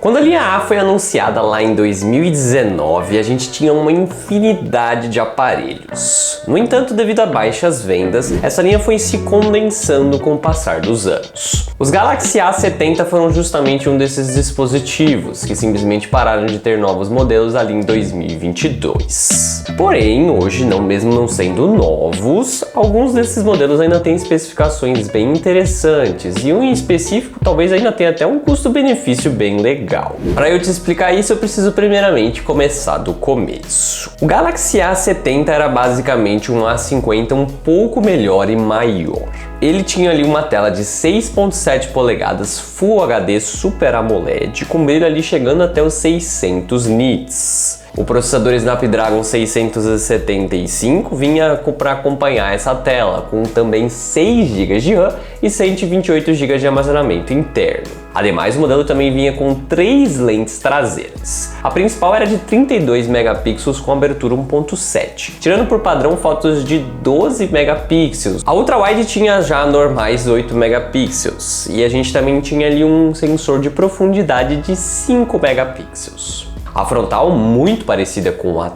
Quando a linha A foi anunciada lá em 2019, a gente tinha uma infinidade de aparelhos. No entanto, devido a baixas vendas, essa linha foi se condensando com o passar dos anos. Os Galaxy A70 foram justamente um desses dispositivos, que simplesmente pararam de ter novos modelos ali em 2022. Porém, hoje, mesmo não sendo novos, alguns desses modelos ainda têm especificações bem interessantes, e um em específico talvez ainda tenha até um custo-benefício bem legal. Para eu te explicar isso, eu preciso primeiramente começar do começo. O Galaxy A70 era basicamente um A50 um pouco melhor e maior. Ele tinha ali uma tela de 6.7 polegadas Full HD Super AMOLED, com brilho ali chegando até os 600 nits. O processador Snapdragon 675 vinha para acompanhar essa tela, com também 6 GB de RAM e 128 GB de armazenamento interno. Ademais, o modelo também vinha com 3 lentes traseiras. A principal era de 32 megapixels com abertura 1.7, tirando por padrão fotos de 12 megapixels. A ultra-wide tinha já normais 8 megapixels, e a gente também tinha ali um sensor de profundidade de 5 megapixels. A frontal, muito parecida com a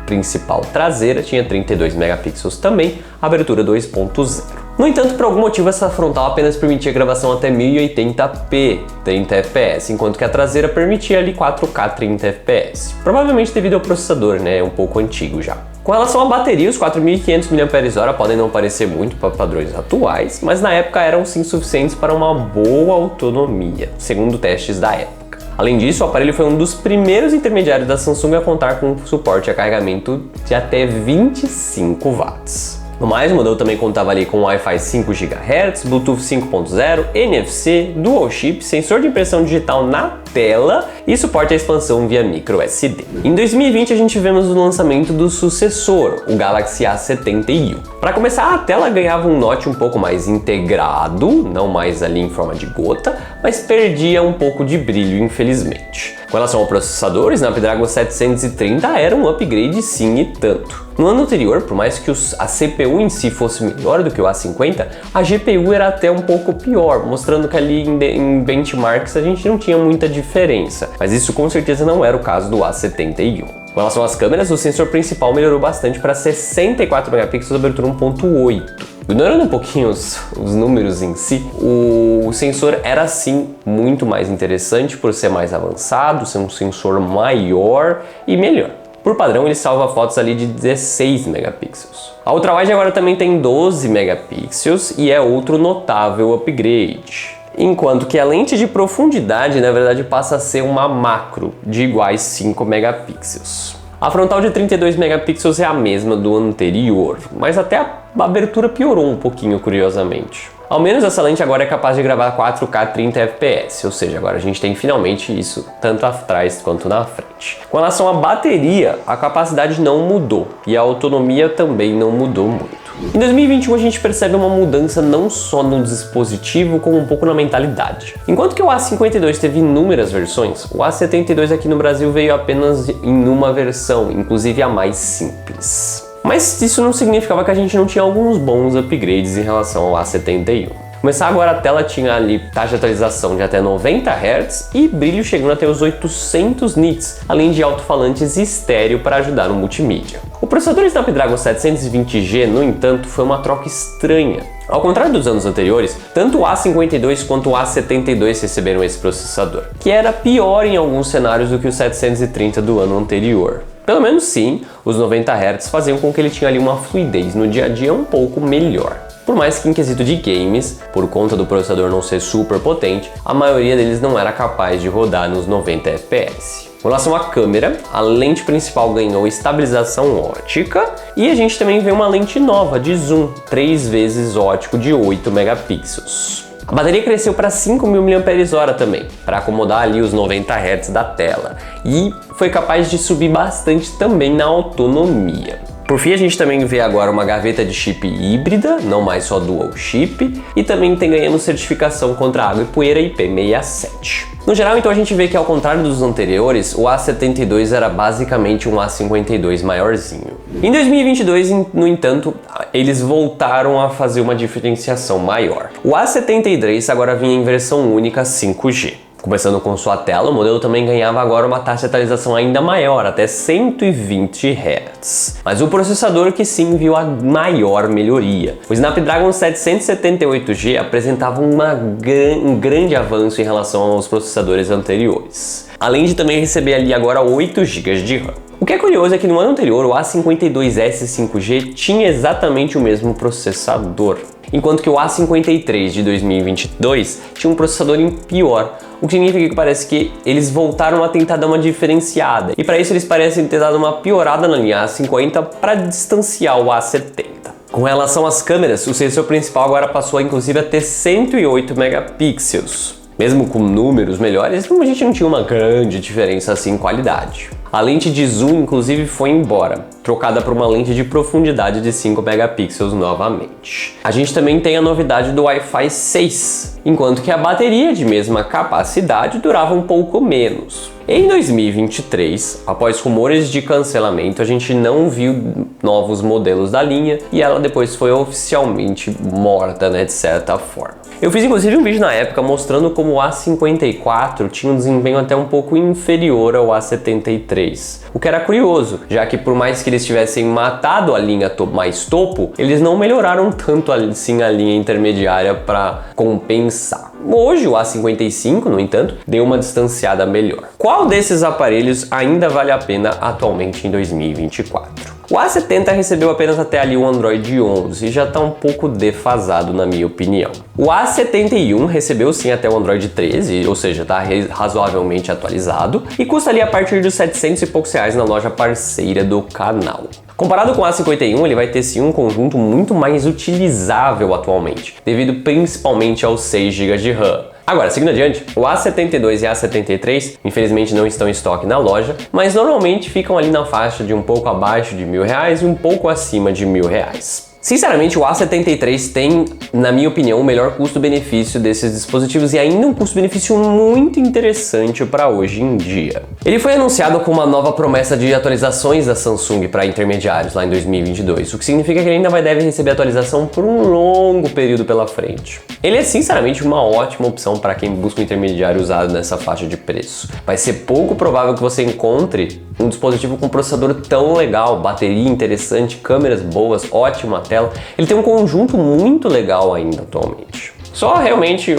principal traseira, tinha 32 megapixels também, abertura 2.0. No entanto, por algum motivo, essa frontal apenas permitia gravação até 1080p, 30 fps, enquanto que a traseira permitia ali 4K 30 fps. Provavelmente devido ao processador, né, um pouco antigo já. Com relação à bateria, os 4.500 mAh podem não parecer muito para padrões atuais, mas na época eram sim suficientes para uma boa autonomia, segundo testes da época. Além disso, o aparelho foi um dos primeiros intermediários da Samsung a contar com suporte a carregamento de até 25 watts. No mais, o modelo também contava ali com Wi-Fi 5 GHz, Bluetooth 5.0, NFC, Dual Chip, sensor de impressão digital na tela e suporte à expansão via micro SD. Em 2020 a gente vemos o lançamento do sucessor, o Galaxy A71. Para começar, a tela ganhava um notch um pouco mais integrado, não mais ali em forma de gota, mas perdia um pouco de brilho, infelizmente. Com relação ao processador, o Snapdragon 730 era um upgrade sim e tanto. No ano anterior, por mais que a CPU em si fosse melhor do que o A50, a GPU era até um pouco pior, mostrando que ali em benchmarks a gente não tinha muita diferença. Mas isso com certeza não era o caso do A71. Com relação às câmeras, o sensor principal melhorou bastante para 64 megapixels, abertura 1.8. Ignorando um pouquinho os números em si, o sensor era sim muito mais interessante por ser mais avançado, ser um sensor maior e melhor. Por padrão, ele salva fotos ali de 16 megapixels. A ultra-wide agora também tem 12 megapixels e é outro notável upgrade. Enquanto que a lente de profundidade, na verdade, passa a ser uma macro de iguais 5 megapixels. A frontal de 32 megapixels é a mesma do anterior, mas até a abertura piorou um pouquinho, curiosamente. Ao menos essa lente agora é capaz de gravar 4K 30 fps, ou seja, agora a gente tem finalmente isso, tanto atrás quanto na frente. Com relação à bateria, a capacidade não mudou e a autonomia também não mudou muito. Em 2021 a gente percebe uma mudança não só no dispositivo, como um pouco na mentalidade. Enquanto que o A52 teve inúmeras versões, o A72 aqui no Brasil veio apenas em uma versão, inclusive a mais simples. Mas isso não significava que a gente não tinha alguns bons upgrades em relação ao A71. Começar agora, a tela tinha ali taxa de atualização de até 90 Hz e brilho chegando até os 800 nits, além de alto-falantes estéreo para ajudar no multimídia. O processador Snapdragon 720G, no entanto, foi uma troca estranha. Ao contrário dos anos anteriores, tanto o A52 quanto o A72 receberam esse processador, que era pior em alguns cenários do que o 730 do ano anterior. Pelo menos sim, os 90 Hz faziam com que ele tinha ali uma fluidez no dia a dia um pouco melhor. Por mais que em quesito de games, por conta do processador não ser super potente, a maioria deles não era capaz de rodar nos 90 fps. Com relação à câmera, a lente principal ganhou estabilização ótica e a gente também vê uma lente nova de zoom, 3 vezes ótico de 8 megapixels. A bateria cresceu para 5.000 mAh também, para acomodar ali os 90 Hz da tela, e foi capaz de subir bastante também na autonomia. Por fim, a gente também vê agora uma gaveta de chip híbrida, não mais só dual chip, e também ganhamos certificação contra água e poeira IP67. No geral, então, a gente vê que, ao contrário dos anteriores, o A72 era basicamente um A52 maiorzinho. Em 2022, no entanto, eles voltaram a fazer uma diferenciação maior. O A73 agora vinha em versão única 5G. Começando com sua tela, o modelo também ganhava agora uma taxa de atualização ainda maior, até 120 Hz. Mas o processador que sim viu a maior melhoria. O Snapdragon 778G apresentava um grande avanço em relação aos processadores anteriores, além de também receber ali agora 8 GB de RAM. O que é curioso é que no ano anterior o A52s 5G tinha exatamente o mesmo processador, enquanto que o A53 de 2022 tinha um processador pior, o que significa que parece que eles voltaram a tentar dar uma diferenciada, e para isso eles parecem ter dado uma piorada na linha A50 para distanciar o A70. Com relação às câmeras, o sensor principal agora passou inclusive a ter 108 megapixels. Mesmo com números melhores, a gente não tinha uma grande diferença assim em qualidade. A lente de zoom inclusive foi embora, trocada por uma lente de profundidade de 5 megapixels novamente. A gente também tem a novidade do Wi-Fi 6, enquanto que a bateria de mesma capacidade durava um pouco menos. Em 2023, após rumores de cancelamento, a gente não viu novos modelos da linha e ela depois foi oficialmente morta, né, de certa forma. Eu fiz inclusive um vídeo na época mostrando como o A54 tinha um desempenho até um pouco inferior ao A73, o que era curioso, já que por mais que eles tivessem matado a linha mais topo, eles não melhoraram tanto assim a linha intermediária para compensar. Hoje o A55, no entanto, deu uma distanciada melhor. Qual desses aparelhos ainda vale a pena atualmente em 2024? O A70 recebeu apenas até ali o Android 11 e já está um pouco defasado na minha opinião. O A71 recebeu sim até o Android 13, ou seja, está razoavelmente atualizado e custa ali a partir dos 700 e poucos reais na loja parceira do canal. Comparado com o A51, ele vai ter sim um conjunto muito mais utilizável atualmente, devido principalmente aos 6 GB de RAM. Agora, seguindo adiante, o A72 e A73 infelizmente não estão em estoque na loja, mas normalmente ficam ali na faixa de um pouco abaixo de R$1.000 e um pouco acima de R$1.000. Sinceramente, o A73 tem, na minha opinião, o melhor custo-benefício desses dispositivos e ainda um custo-benefício muito interessante para hoje em dia. Ele foi anunciado com uma nova promessa de atualizações da Samsung para intermediários lá em 2022, o que significa que ele ainda deve receber atualização por um longo período pela frente. Ele é sinceramente uma ótima opção para quem busca um intermediário usado nessa faixa de preço. Vai ser pouco provável que você encontre um dispositivo com processador tão legal, bateria interessante, câmeras boas, ótima tela. Ele tem um conjunto muito legal ainda atualmente. Só realmente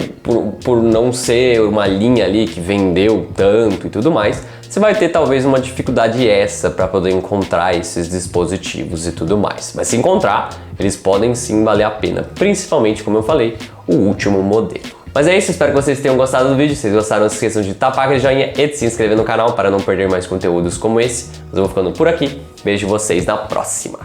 por não ser uma linha ali que vendeu tanto e tudo mais, você vai ter talvez uma dificuldade extra para poder encontrar esses dispositivos e tudo mais. Mas se encontrar, eles podem sim valer a pena, principalmente, como eu falei, o último modelo. Mas é isso, espero que vocês tenham gostado do vídeo. Se vocês gostaram, não se esqueçam de tapar aquele joinha e de se inscrever no canal para não perder mais conteúdos como esse. Mas eu vou ficando por aqui. Vejo vocês na próxima.